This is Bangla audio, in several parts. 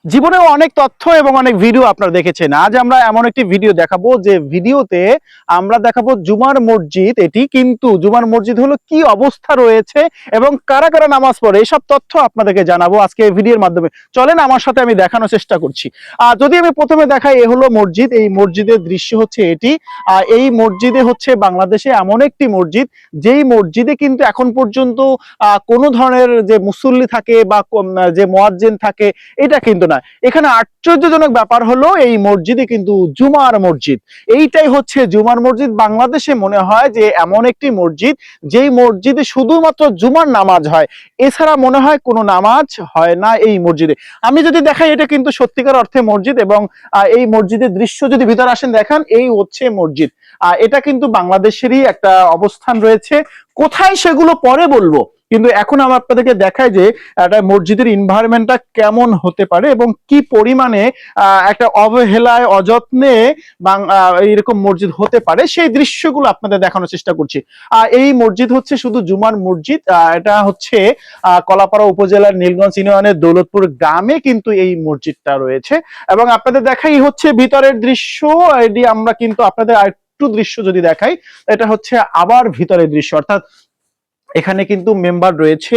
জীবনেও অনেক তথ্য এবং অনেক ভিডিও আপনারা দেখেছেন। আজ আমরা এমন একটি ভিডিও দেখাবো যে ভিডিওতে আমরা দেখাবো জুমার মসজিদ। এটি কিন্তু জুমার মসজিদ হলো কি অবস্থা রয়েছে এবং কারা কারা নামাজ পড়ে, এসব তথ্য আপনাদেরকে জানাবো আজকে এই ভিডিওর মাধ্যমে। চলেন আমার সাথে, আমি দেখানোর চেষ্টা করছি। যদি আমি প্রথমে দেখাই, এ হলো মসজিদ। এই মসজিদের দৃশ্য হচ্ছে এটি। এই মসজিদে হচ্ছে বাংলাদেশে এমন একটি মসজিদ, যেই মসজিদে কিন্তু এখন পর্যন্ত কোনো ধরনের যে মুসল্লি থাকে বা যে মুয়াজ্জিন থাকে, এটা কিন্তু না। এখানে আশ্চর্যজনক ব্যাপার হলো এই মসজিদে কিন্তু জুমার মসজিদ। এইটাই হচ্ছে জুমার মসজিদ। বাংলাদেশে মনে হয় যে এমন একটি মসজিদ, যেই মসজিদে শুধুমাত্র জুমার নামাজ হয়, এছাড়া মনে হয় কোনো নামাজ হয় না এই মসজিদে। আমি যদি দেখাই, এটা কিন্তু সত্যিকার অর্থে মসজিদ। এবং এই মসজিদের দৃশ্য যদি ভিতরে আসেন, দেখান, এই হচ্ছে মসজিদ। এটা কিন্তু বাংলাদেশেরই একটা অবস্থান রয়েছে। কোথায় সেগুলো পরে বলবো, কিন্তু এখন আমি আপনাদেরকে দেখাই যে একটা মসজিদের এনভায়রনমেন্টটা কেমন হতে পারে এবং কি পরিমাণে একটা অবহেলায় অযত্নে এইরকম মসজিদ হতে পারে, সেই দৃশ্যগুলো আপনাদের দেখানোর চেষ্টা করছি। এই মসজিদ হচ্ছে শুধু জুমার মসজিদ। এটা হচ্ছে কলাপাড়া উপজেলার নীলগঞ্জ ইউনিয়নের দৌলতপুর গ্রামে কিন্তু এই মসজিদটা রয়েছে। এবং আপনাদের দেখাই হচ্ছে ভিতরের দৃশ্য। এটি আমরা কিন্তু আপনাদের আরেকটু দৃশ্য যদি দেখাই, এটা হচ্ছে আবার ভিতরের দৃশ্য, অর্থাৎ এখানে কিন্তু মেম্বার রয়েছে,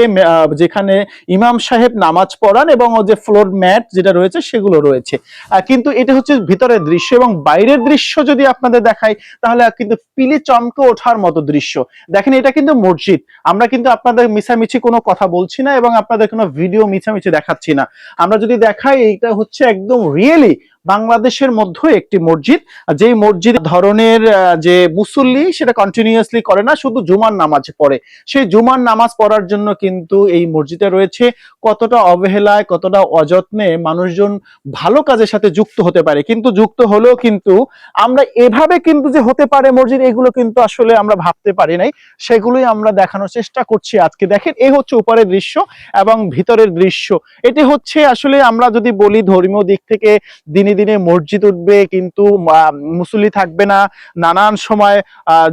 যেখানে ইমাম সাহেব নামাজ পড়ান এবং যে ফ্লোর ম্যাট যেটা রয়েছে সেগুলো রয়েছে। কিন্তু এটা হচ্ছে ভিতরের দৃশ্য। এবং বাইরের দৃশ্য যদি আপনাদের দেখাই, তাহলে কিন্তু পিলে চমকে ওঠার মতো দৃশ্য। দেখেন, এটা কিন্তু মসজিদ। আমরা কিন্তু আপনাদের মিছামিছি কোনো কথা বলছি না এবং আপনাদের কোনো ভিডিও মিছামিছি দেখাচ্ছি না। আমরা যদি দেখাই, এইটা হচ্ছে একদম রিয়েলি বাংলাদেশের মধ্যে একটি মসজিদ, যেই মসজিদ ধরনের যে মুসল্লি সেটা কন্টিনিউয়াসলি করে না, শুধু জুমার নামাজ পড়ে। সেই জুমার নামাজ পড়ার জন্য কিন্তু এই মসজিদে রয়েছে। কতটা অবহেলায়, কতটা অযত্নে মানুষজন ভালো কাজের সাথে যুক্ত হতে পারে, কিন্তু যুক্ত হলেও কিন্তু আমরা এভাবে কিন্তু যে হতে পারে মসজিদ, এগুলো কিন্তু আসলে আমরা ভাবতে পারি নাই। সেগুলোই আমরা দেখানোর চেষ্টা করছি আজকে। দেখেন, এই হচ্ছে উপরের দৃশ্য এবং ভিতরের দৃশ্য। এটি হচ্ছে আসলে আমরা যদি বলি, ধর্মীয় দিক থেকে দিনে দিনে মসজিদ উঠবে কিন্তু মুসল্লি থাকবে না। নানান সময়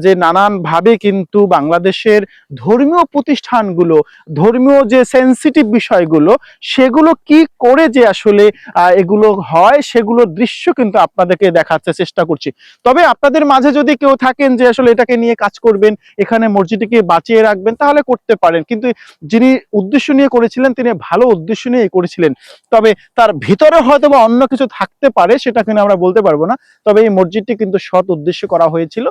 যে নানান ভাবে কিন্তু বাংলাদেশের ধর্মীয় প্রতিষ্ঠানগুলো, ধর্মীয় যে সেন্সিটিভ বিষয়গুলো, সেগুলো কি করে যে আসলে এগুলো হয়, সেগুলো দৃশ্য কিন্তু আপনাদেরকে দেখাতে চেষ্টা করছি। তবে আপনাদের মাঝে যদি কেউ থাকেন যে আসলে এটাকে নিয়ে কাজ করবেন, এখানে মসজিদটিকে বাঁচিয়ে রাখবেন, তাহলে করতে পারেন। কিন্তু যিনি উদ্দেশ্য নিয়ে করেছিলেন, তিনি ভালো উদ্দেশ্য নিয়ে করেছিলেন। তবে তার ভিতরে হয়তো বা অন্য কিছু থাকতে পারে, সেটা কিন্তু আমরা বলতে পারবো না। তবে এই মসজিদটি কিন্তু সৎ উদ্দেশ্য করা হয়েছিল,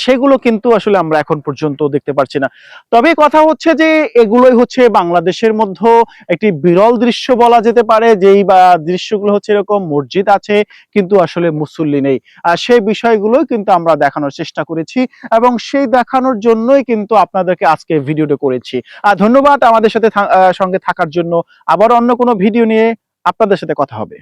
সেগুলো কিন্তু আসলে আমরা এখন পর্যন্ত দেখতে পারছি না। তবে কথা হচ্ছে যে এগুলোই হচ্ছে বাংলাদেশের মধ্যে একটি বিরল দৃশ্য বলা যেতে পারে, যেই বা দৃশ্যগুলো হচ্ছে এরকম মসজিদ আছে কিন্তু আসলে মুসল্লি নেই। সেই বিষয়গুলো কিন্তু আমরা দেখানোর চেষ্টা করেছি এবং সেই দেখানোর জন্যই কিন্তু আপনাদেরকে আজকে ভিডিওটা করেছি। ধন্যবাদ আমাদের সাথে সঙ্গে থাকার জন্য। আবার অন্য কোনো ভিডিও নিয়ে আপনাদের সাথে কথা হবে।